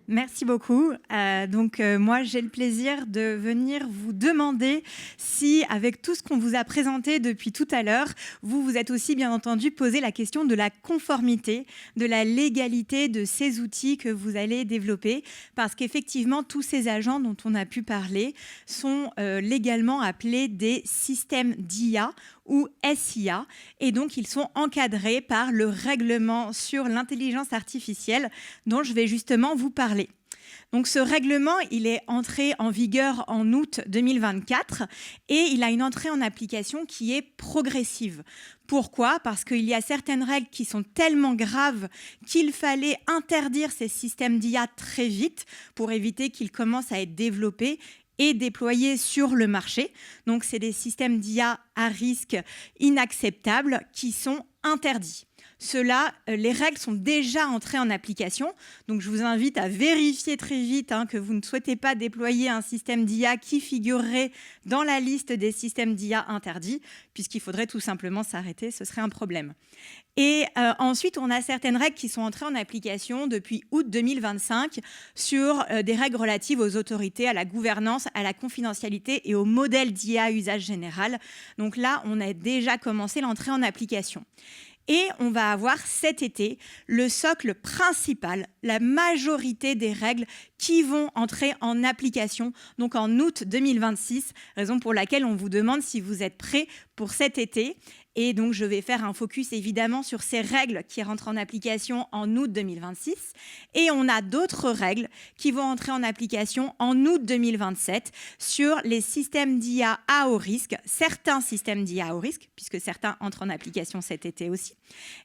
Merci beaucoup. Moi, j'ai le plaisir de venir vous demander si, avec tout ce qu'on vous a présenté depuis tout à l'heure, vous êtes aussi, bien entendu, posé la question de la conformité, de la légalité de ces outils que vous allez développer. Parce qu'effectivement, tous ces agents dont on a pu parler sont légalement appelés des systèmes d'IA ou SIA, et donc ils sont encadrés par le règlement sur l'intelligence artificielle dont je vais justement vous parler. Donc ce règlement, il est entré en vigueur en août 2024 et il a une entrée en application qui est progressive. Pourquoi ? Parce qu'il y a certaines règles qui sont tellement graves qu'il fallait interdire ces systèmes d'IA très vite pour éviter qu'ils commencent à être développés et déployés sur le marché. Donc, c'est des systèmes d'IA à risque inacceptables qui sont interdits. Ceux-là, les règles sont déjà entrées en application. Donc, je vous invite à vérifier très vite que vous ne souhaitez pas déployer un système d'IA qui figurerait dans la liste des systèmes d'IA interdits, puisqu'il faudrait tout simplement s'arrêter, ce serait un problème. Et ensuite, on a certaines règles qui sont entrées en application depuis août 2025 sur des règles relatives aux autorités, à la gouvernance, à la confidentialité et au modèle d'IA à usage général. Donc là, on a déjà commencé l'entrée en application. Et on va avoir cet été le socle principal, la majorité des règles qui vont entrer en application, donc en août 2026, raison pour laquelle on vous demande si vous êtes prêts pour cet été. Et donc, je vais faire un focus évidemment sur ces règles qui rentrent en application en août 2026. Et on a d'autres règles qui vont entrer en application en août 2027 sur les systèmes d'IA à haut risque, certains systèmes d'IA à haut risque, puisque certains entrent en application cet été aussi.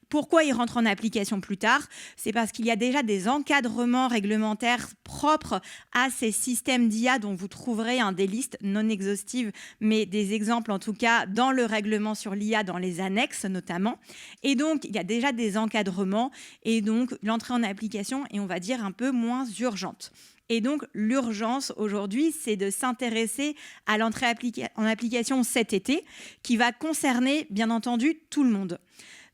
Pourquoi ils rentrent en application plus tard ? C'est parce qu'il y a déjà des encadrements réglementaires propres à ces systèmes d'IA dont vous trouverez des listes non exhaustives, mais des exemples en tout cas dans le règlement sur l'IA, dans les annexes notamment. Et donc, il y a déjà des encadrements et donc l'entrée en application est, on va dire, un peu moins urgente. Et donc, l'urgence aujourd'hui, c'est de s'intéresser à l'entrée en application cet été, qui va concerner, bien entendu, tout le monde.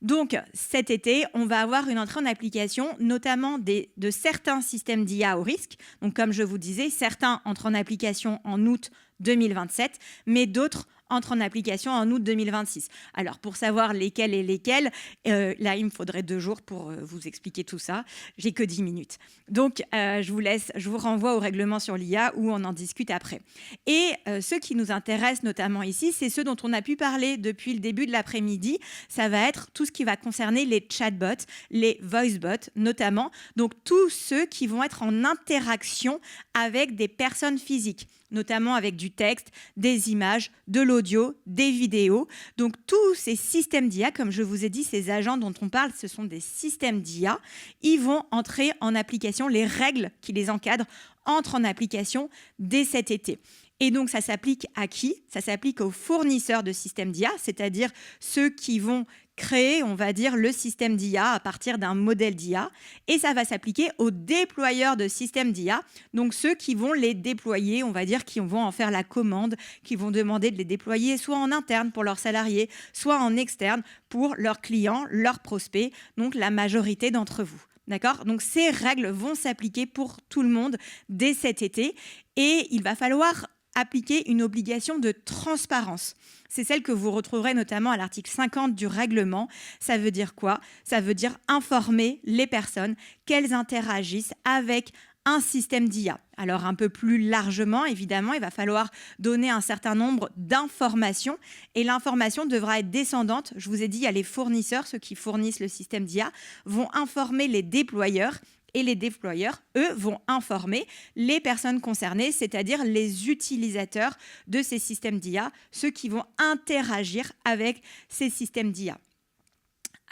Donc, cet été, on va avoir une entrée en application, notamment de certains systèmes d'IA au risque. Donc, comme je vous disais, certains entrent en application en août 2027, mais d'autres entrent en application en août 2026. Alors, pour savoir lesquels et lesquels, là, il me faudrait 2 jours pour vous expliquer tout ça. J'ai que 10 minutes. Donc, je vous renvoie au règlement sur l'IA où on en discute après. Et ceux qui nous intéressent notamment ici, c'est ceux dont on a pu parler depuis le début de l'après-midi. Ça va être tout ce qui va concerner les chatbots, les voicebots notamment. Donc, tous ceux qui vont être en interaction avec des personnes physiques, notamment avec du texte, des images, de l'audio, des vidéos. Donc, tous ces systèmes d'IA, comme je vous ai dit, ces agents dont on parle, ce sont des systèmes d'IA. Ils vont entrer en application, les règles qui les encadrent entrent en application dès cet été. Et donc, ça s'applique à qui ? Ça s'applique aux fournisseurs de systèmes d'IA, c'est-à-dire ceux qui vont créer, on va dire, le système d'IA à partir d'un modèle d'IA. Et ça va s'appliquer aux déployeurs de systèmes d'IA, donc ceux qui vont les déployer, on va dire, qui vont en faire la commande, qui vont demander de les déployer soit en interne pour leurs salariés, soit en externe pour leurs clients, leurs prospects, donc la majorité d'entre vous. D'accord ? Donc, ces règles vont s'appliquer pour tout le monde dès cet été et il va falloir appliquer une obligation de transparence. C'est celle que vous retrouverez notamment à l'article 50 du règlement. Ça veut dire quoi ? Ça veut dire informer les personnes qu'elles interagissent avec un système d'IA. Alors un peu plus largement, évidemment, il va falloir donner un certain nombre d'informations et l'information devra être descendante. Je vous ai dit, il y a les fournisseurs, ceux qui fournissent le système d'IA, vont informer les déployeurs. Et les déployeurs, eux, vont informer les personnes concernées, c'est-à-dire les utilisateurs de ces systèmes d'IA, ceux qui vont interagir avec ces systèmes d'IA.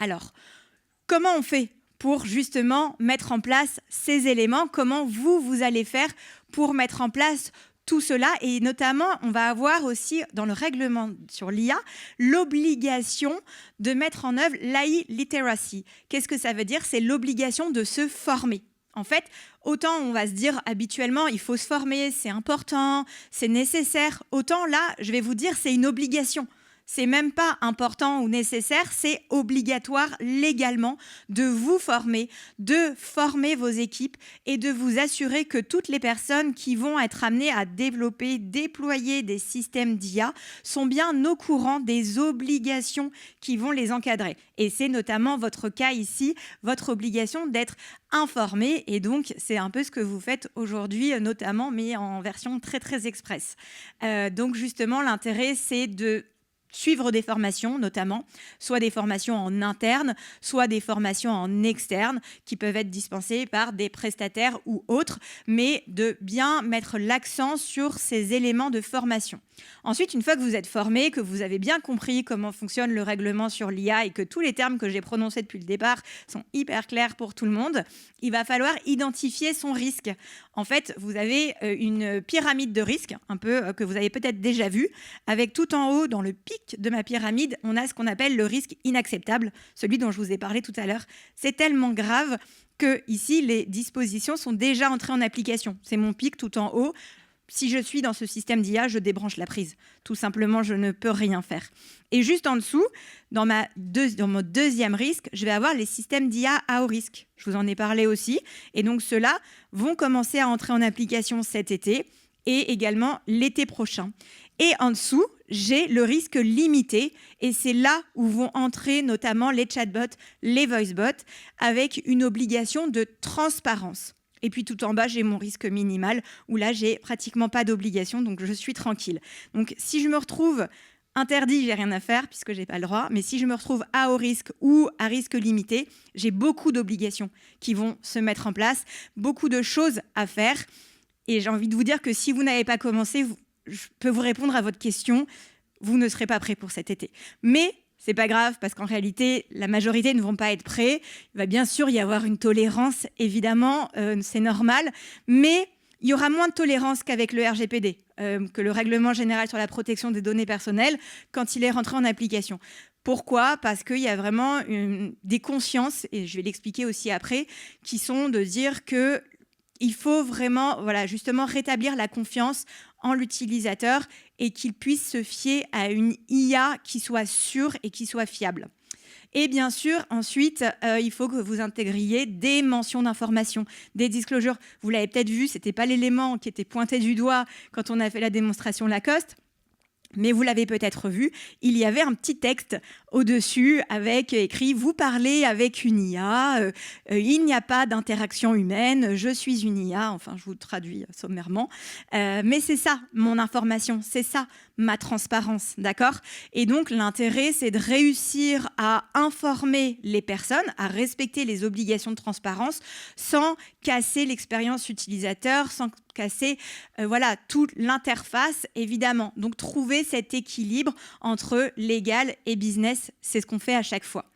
Alors, comment on fait pour justement mettre en place ces éléments ? Comment vous allez faire pour mettre en place tout cela? Et notamment, on va avoir aussi dans le règlement sur l'IA l'obligation de mettre en œuvre l'AI literacy. Qu'est-ce que ça veut dire ? C'est l'obligation de se former. En fait, autant on va se dire habituellement, il faut se former, c'est important, c'est nécessaire. Autant là, je vais vous dire, c'est une obligation. c'est même pas important ou nécessaire, c'est obligatoire légalement de vous former, de former vos équipes et de vous assurer que toutes les personnes qui vont être amenées à développer, déployer des systèmes d'IA sont bien au courant des obligations qui vont les encadrer. Et c'est notamment votre cas ici, votre obligation d'être informé. Et donc, c'est un peu ce que vous faites aujourd'hui, notamment, mais en version très, très express. Donc, justement, l'intérêt, c'est de suivre des formations, notamment, soit des formations en interne, soit des formations en externe, qui peuvent être dispensées par des prestataires ou autres, mais de bien mettre l'accent sur ces éléments de formation. Ensuite, une fois que vous êtes formé, que vous avez bien compris comment fonctionne le règlement sur l'IA et que tous les termes que j'ai prononcés depuis le départ sont hyper clairs pour tout le monde, il va falloir identifier son risque. En fait, vous avez une pyramide de risques, un peu que vous avez peut-être déjà vu, avec tout en haut, dans le pic de ma pyramide, on a ce qu'on appelle le risque inacceptable, celui dont je vous ai parlé tout à l'heure. C'est tellement grave que ici, les dispositions sont déjà entrées en application. C'est mon pic tout en haut. Si je suis dans ce système d'IA, je débranche la prise. Tout simplement, je ne peux rien faire. Et juste en dessous, dans mon deuxième risque, je vais avoir les systèmes d'IA à haut risque. Je vous en ai parlé aussi. Et donc, ceux-là vont commencer à entrer en application cet été et également l'été prochain. Et en dessous, j'ai le risque limité. Et c'est là où vont entrer notamment les chatbots, les voicebots, avec une obligation de transparence. Et puis tout en bas, j'ai mon risque minimal, où là, j'ai pratiquement pas d'obligation, donc je suis tranquille. Donc si je me retrouve interdit, j'ai rien à faire, puisque j'ai pas le droit, mais si je me retrouve à haut risque ou à risque limité, j'ai beaucoup d'obligations qui vont se mettre en place, beaucoup de choses à faire. Et j'ai envie de vous dire que si vous n'avez pas commencé, je peux vous répondre à votre question, vous ne serez pas prêt pour cet été. Mais c'est pas grave, parce qu'en réalité, la majorité ne vont pas être prêts. Il va bien sûr y avoir une tolérance, évidemment, c'est normal, mais il y aura moins de tolérance qu'avec le RGPD, que le Règlement général sur la protection des données personnelles, quand il est rentré en application. Pourquoi ? Parce qu'il y a vraiment des consciences, et je vais l'expliquer aussi après, qui sont de dire que il faut vraiment, voilà, justement rétablir la confiance en l'utilisateur et qu'il puisse se fier à une IA qui soit sûre et qui soit fiable. Et bien sûr, ensuite, il faut que vous intégriez des mentions d'information, des disclosures. Vous l'avez peut-être vu, ce n'était pas l'élément qui était pointé du doigt quand on a fait la démonstration Lacoste. Mais vous l'avez peut-être vu, il y avait un petit texte au-dessus avec écrit « Vous parlez avec une IA, il n'y a pas d'interaction humaine, je suis une IA ». Enfin, je vous traduis sommairement. Mais c'est ça, mon information, c'est ça, ma transparence, d'accord ? Et donc, l'intérêt, c'est de réussir à informer les personnes, à respecter les obligations de transparence sans casser l'expérience utilisateur, sans casser voilà, toute l'interface, évidemment. Donc, trouver cet équilibre entre légal et business, c'est ce qu'on fait à chaque fois.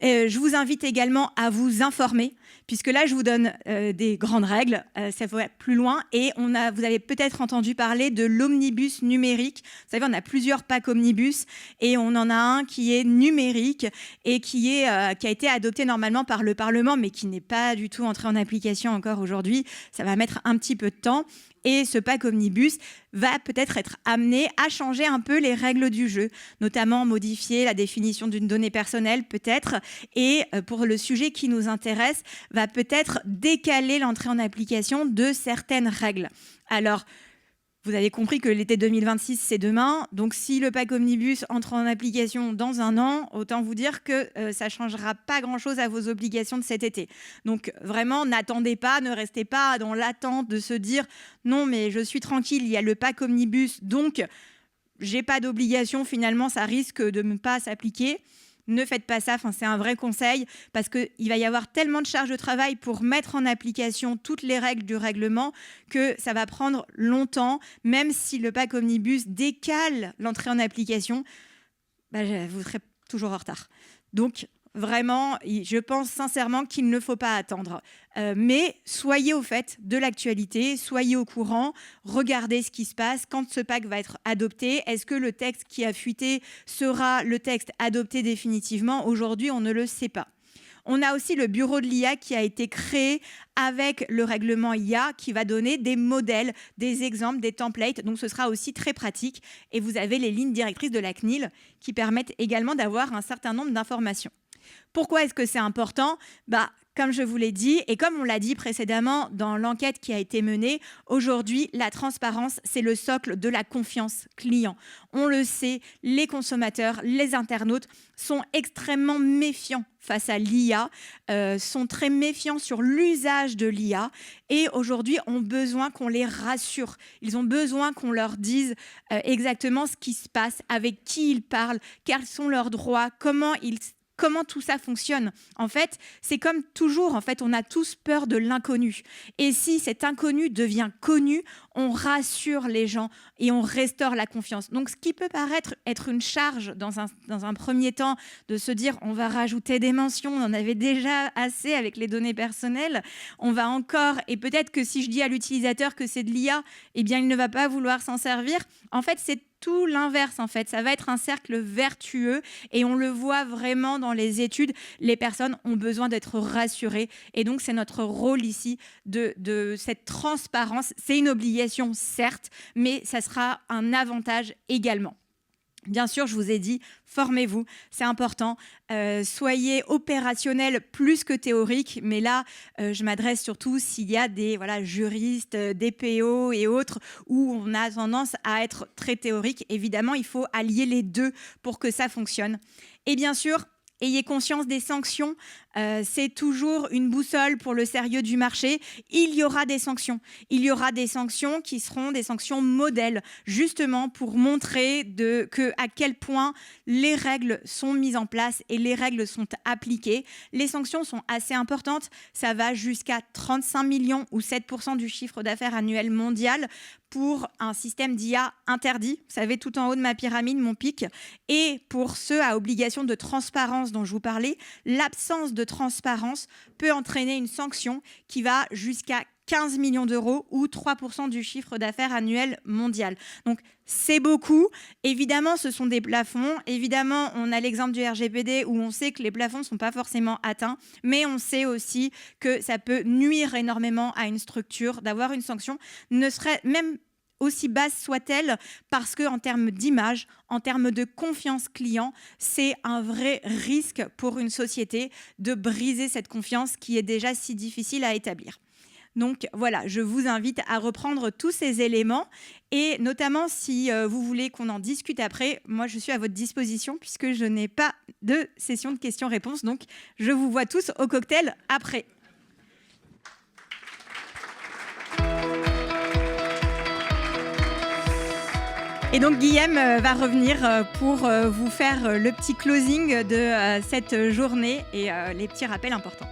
Je vous invite également à vous informer, puisque là, je vous donne des grandes règles, ça va plus loin, et vous avez peut-être entendu parler de l'omnibus numérique. Vous savez, on a plusieurs packs omnibus, et on en a un qui est numérique, et qui a été adopté normalement par le Parlement, mais qui n'est pas du tout entré en application encore aujourd'hui. Ça va mettre un petit peu de temps. Et ce pack omnibus va peut-être être amené à changer un peu les règles du jeu, notamment modifier la définition d'une donnée personnelle peut-être, et pour le sujet qui nous intéresse, va peut-être décaler l'entrée en application de certaines règles. Alors, vous avez compris que l'été 2026, c'est demain. Donc, si le pack omnibus entre en application dans un an, autant vous dire que ça ne changera pas grand-chose à vos obligations de cet été. Donc, vraiment, n'attendez pas, ne restez pas dans l'attente de se dire « Non, mais je suis tranquille, il y a le pack omnibus, donc j'ai pas d'obligation. Finalement, ça risque de ne pas s'appliquer. » Ne faites pas ça, c'est un vrai conseil, parce qu'il va y avoir tellement de charges de travail pour mettre en application toutes les règles du règlement que ça va prendre longtemps, même si le pack omnibus décale l'entrée en application, vous serez toujours en retard. Donc, vraiment, je pense sincèrement qu'il ne faut pas attendre. Mais soyez au fait de l'actualité, soyez au courant, regardez ce qui se passe, quand ce pack va être adopté. Est-ce que le texte qui a fuité sera le texte adopté définitivement ? Aujourd'hui, on ne le sait pas. On a aussi le bureau de l'IA qui a été créé avec le règlement IA qui va donner des modèles, des exemples, des templates. Donc, ce sera aussi très pratique. Et vous avez les lignes directrices de la CNIL qui permettent également d'avoir un certain nombre d'informations. Pourquoi est-ce que c'est important ? Comme je vous l'ai dit, et comme on l'a dit précédemment dans l'enquête qui a été menée, aujourd'hui, la transparence, c'est le socle de la confiance client. On le sait, les consommateurs, les internautes sont extrêmement méfiants face à l'IA, sont très méfiants sur l'usage de l'IA et aujourd'hui ont besoin qu'on les rassure. Ils ont besoin qu'on leur dise exactement ce qui se passe, avec qui ils parlent, quels sont leurs droits, comment tout ça fonctionne. En fait, c'est comme toujours, on a tous peur de l'inconnu. Et si cet inconnu devient connu, on rassure les gens et on restaure la confiance. Donc, ce qui peut paraître être une charge dans un premier temps, de se dire on va rajouter des mentions, on en avait déjà assez avec les données personnelles, on va encore, et peut-être que si je dis à l'utilisateur que c'est de l'IA, eh bien, il ne va pas vouloir s'en servir. En fait, c'est tout l'inverse, ça va être un cercle vertueux et on le voit vraiment dans les études, les personnes ont besoin d'être rassurées et donc c'est notre rôle ici de cette transparence. C'est une obligation certes, mais ça sera un avantage également. Bien sûr, je vous ai dit, formez-vous, c'est important. Soyez opérationnel plus que théorique, mais là, je m'adresse surtout s'il y a des juristes, des PO et autres, où on a tendance à être très théorique. Évidemment, il faut allier les deux pour que ça fonctionne. Et bien sûr, ayez conscience des sanctions. C'est toujours une boussole pour le sérieux du marché. Il y aura des sanctions. Il y aura des sanctions qui seront des sanctions modèles, justement pour montrer à quel point les règles sont mises en place et les règles sont appliquées. Les sanctions sont assez importantes. Ça va jusqu'à 35 millions ou 7% du chiffre d'affaires annuel mondial pour un système d'IA interdit. Vous savez, tout en haut de ma pyramide, mon pic. Et pour ceux à obligation de transparence dont je vous parlais, l'absence de transparence peut entraîner une sanction qui va jusqu'à 15 millions d'euros ou 3% du chiffre d'affaires annuel mondial. Donc, c'est beaucoup. Évidemment, ce sont des plafonds. Évidemment, on a l'exemple du RGPD où on sait que les plafonds ne sont pas forcément atteints, mais on sait aussi que ça peut nuire énormément à une structure d'avoir une sanction, ne serait même aussi basse soit-elle, parce qu'en termes d'image, en termes de confiance client, c'est un vrai risque pour une société de briser cette confiance qui est déjà si difficile à établir. Donc voilà, je vous invite à reprendre tous ces éléments et notamment si vous voulez qu'on en discute après, moi je suis à votre disposition puisque je n'ai pas de session de questions-réponses, donc je vous vois tous au cocktail après. Et donc Guillaume va revenir pour vous faire le petit closing de cette journée et les petits rappels importants.